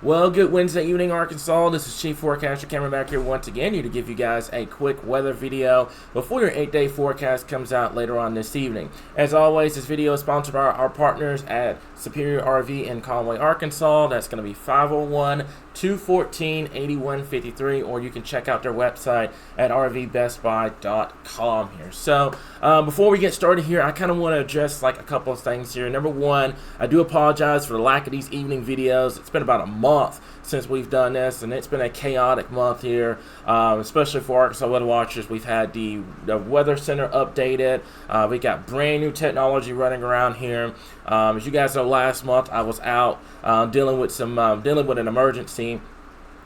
Well, good Wednesday evening, Arkansas. This is Chief Forecaster Cameron back here once again here to give you guys a quick weather video before your 8-day forecast comes out later on this evening. As always, this video is sponsored by our partners at Superior RV in Conway, Arkansas. That's going to be 501-214-8153, or you can check out their website at rvbestbuy.com here. So, before we get started here, I kind of want to address like a couple of things here. Number one, I do apologize for the lack of these evening videos. It's been about a month since we've done this, and it's been a chaotic month here, especially for Arkansas weather watchers. We've had the Weather Center updated. We got brand new technology running around here. As you guys know, last month I was out dealing with an emergency.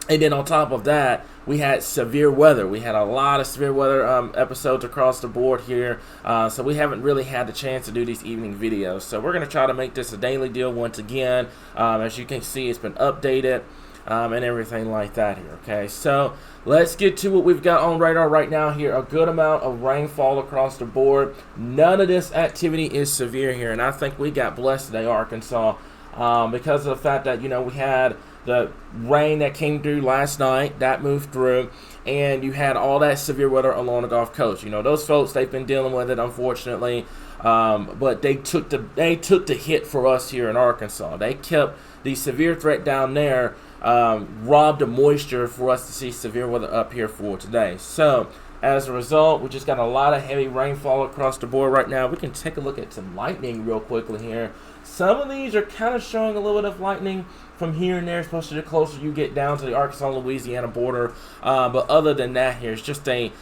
And then on top of that, we had severe weather. We had a lot of severe weather episodes across the board here. So we haven't really had the chance to do these evening videos. So we're going to try to make this a daily deal once again. As you can see, it's been updated and everything like that here. Okay, so let's get to what we've got on radar right now here. A good amount of rainfall across the board. None of this activity is severe here. And I think we got blessed today, Arkansas, because of the fact that, you know, we had the rain that came through last night, that moved through, and you had all that severe weather along the Gulf Coast. You know, those folks, they've been dealing with it, unfortunately, but they took the hit for us here in Arkansas. They kept the severe threat down there, robbed of moisture for us to see severe weather up here for today. So, as a result, we just got a lot of heavy rainfall across the board right now. We can take a look at some lightning real quickly here. Some of these are kind of showing a little bit of lightning from here and there, especially the closer you get down to the Arkansas-Louisiana border. But other than that here, it's just a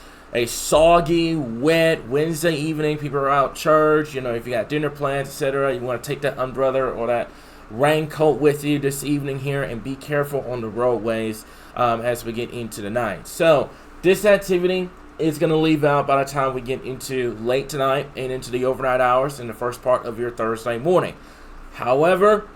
soggy, wet Wednesday evening. People are out church. You know, if you got dinner plans, etc., you want to take that umbrella or that raincoat with you this evening here, and be careful on the roadways as we get into the night. So this activity is going to leave out by the time we get into late tonight and into the overnight hours in the first part of your Thursday morning. However,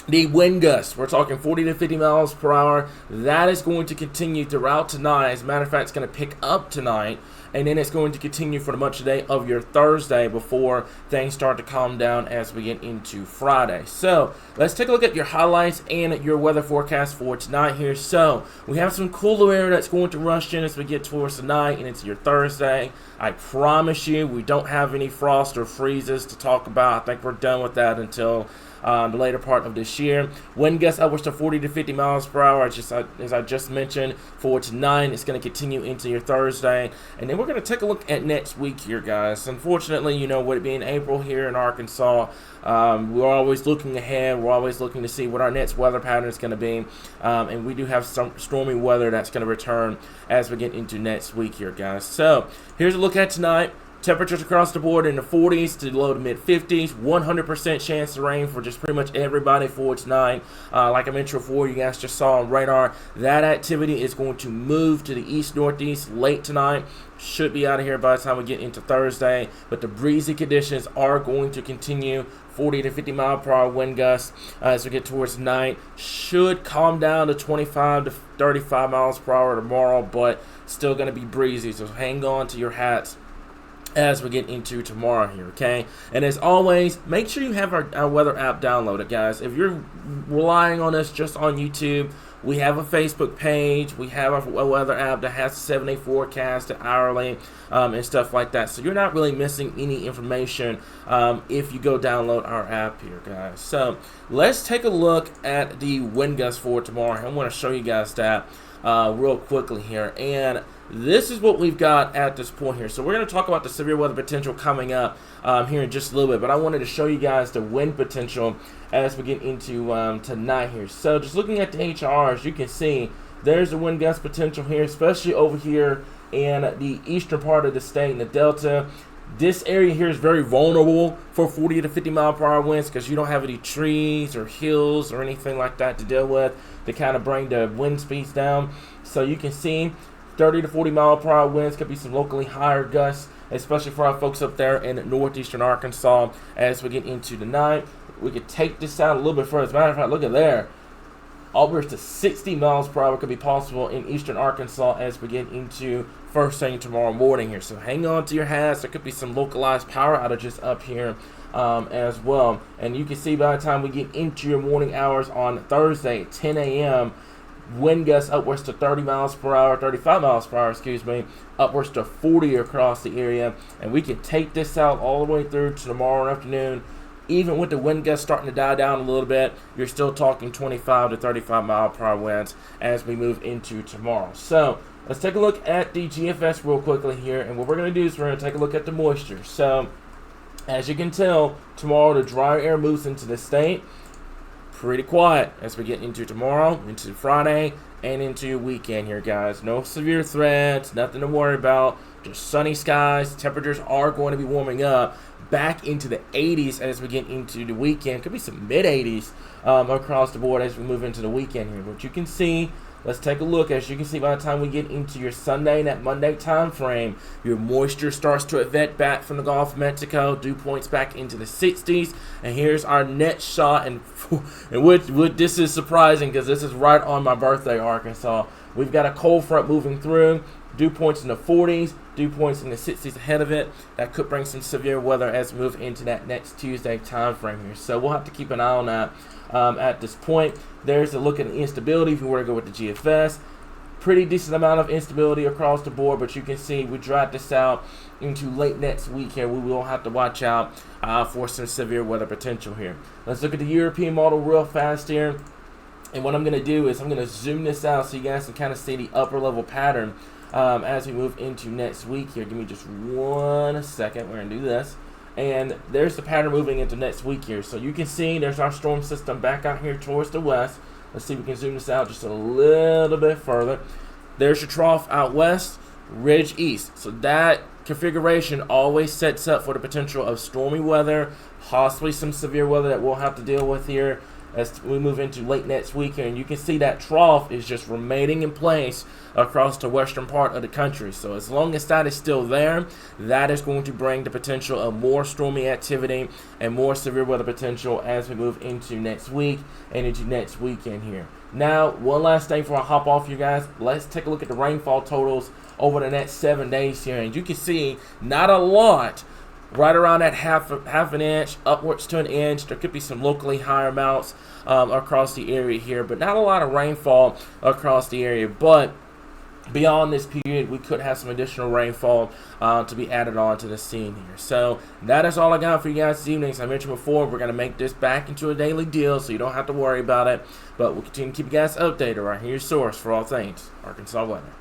the wind gusts, we're talking 40 to 50 miles per hour, that is going to continue throughout tonight. As a matter of fact, it's going to pick up tonight, and then it's going to continue for the much of the day of your Thursday before things start to calm down as we get into Friday. So let's take a look at your highlights and your weather forecast for tonight here. So we have some cooler air that's going to rush in as we get towards the night and into your Thursday. I promise you, we don't have any frost or freezes to talk about. I think we're done with that until the later part of this year. Wind gusts upwards to 40 to 50 miles per hour, as I just mentioned. For tonight, it's going to continue into your Thursday. And then we're going to take a look at next week here, guys. Unfortunately, you know, with it being April here in Arkansas, we're always looking ahead. We're always looking to see what our next weather pattern is going to be. And we do have some stormy weather that's going to return as we get into next week here, guys. So here's a look at tonight. Temperatures across the board in the 40s to low to mid 50s. 100% chance of rain for just pretty much everybody for tonight. Like I mentioned before, you guys just saw on radar, that activity is going to move to the east-northeast late tonight. Should be out of here by the time we get into Thursday. But the breezy conditions are going to continue. 40 to 50 mile per hour wind gusts as we get towards night. Should calm down to 25 to 35 miles per hour tomorrow, but still going to be breezy. So hang on to your hats as we get into tomorrow here, okay? And as always, make sure you have our weather app downloaded, guys. If you're relying on us just on YouTube, we have a Facebook page. We have a weather app that has the 7-day forecast, the hourly, and stuff like that. So you're not really missing any information if you go download our app here, guys. So let's take a look at the wind gusts for tomorrow. I want to show you guys that real quickly here. And this is what we've got at this point here. So we're going to talk about the severe weather potential coming up here in just a little bit. But I wanted to show you guys the wind potential as we get into tonight here. So just looking at the HRs, you can see there's the wind gust potential here, especially over here in the eastern part of the state in the Delta. This area here is very vulnerable for 40 to 50 mile per hour winds because you don't have any trees or hills or anything like that to deal with to kind of bring the wind speeds down. So you can see 30 to 40 mile per hour winds, could be some locally higher gusts, especially for our folks up there in northeastern Arkansas as we get into the night. We could take this out a little bit further. As a matter of fact, look at there. upwards to 60 miles per hour could be possible in eastern Arkansas as we get into first thing tomorrow morning here. So hang on to your hats. There could be some localized power outages up here as well. And you can see by the time we get into your morning hours on Thursday at 10 a.m., wind gusts upwards to 30 miles per hour, 35 miles per hour, excuse me, upwards to 40 across the area. And we can take this out all the way through to tomorrow afternoon. Even with the wind gusts starting to die down a little bit, you're still talking 25 to 35 mile per hour winds as we move into tomorrow. So let's take a look at the GFS real quickly here. And what we're going to do is we're going to take a look at the moisture. So as you can tell, tomorrow the dry air moves into the state. Pretty quiet as we get into tomorrow, into Friday, and into your weekend here, guys. No severe threats, nothing to worry about. Just sunny skies. Temperatures are going to be warming up back into the 80s as we get into the weekend. Could be some mid-80s across the board as we move into the weekend here. But you can see, let's take a look. As you can see, by the time we get into your Sunday and that Monday time frame, your moisture starts to event back from the Gulf of Mexico. Dew points back into the 60s. And here's our net shot. And this is surprising because this is right on my birthday, Arkansas. We've got a cold front moving through. Dew points in the 40s, dew points in the 60s ahead of it. That could bring some severe weather as we move into that next Tuesday time frame here. So we'll have to keep an eye on that at this point. There's a look at the instability if you were to go with the GFS. Pretty decent amount of instability across the board, but you can see we drive this out into late next week here. We will have to watch out for some severe weather potential here. Let's look at the European model real fast here. And what I'm going to do is I'm going to zoom this out so you guys can kind of see the upper level pattern as we move into next week here. Give me just 1 second. We're going to do this. And there's the pattern moving into next week here. So you can see there's our storm system back out here towards the west. Let's see if we can zoom this out just a little bit further. There's your trough out west, ridge east. So that configuration always sets up for the potential of stormy weather, possibly some severe weather that we'll have to deal with here as we move into late next week. And you can see that trough is just remaining in place across the western part of the country. So as long as that is still there, that is going to bring the potential of more stormy activity and more severe weather potential as we move into next week and into next weekend here. Now, one last thing before I hop off, you guys, let's take a look at the rainfall totals over the next 7 days here. And you can see not a lot, right around that half an inch, upwards to an inch. There could be some locally higher amounts across the area here, but not a lot of rainfall across the area. But beyond this period, we could have some additional rainfall to be added on to the scene here. So that is all I got for you guys this evening. As I mentioned before, we're going to make this back into a daily deal, so you don't have to worry about it. But we'll continue to keep you guys updated right here, your source for all things Arkansas weather.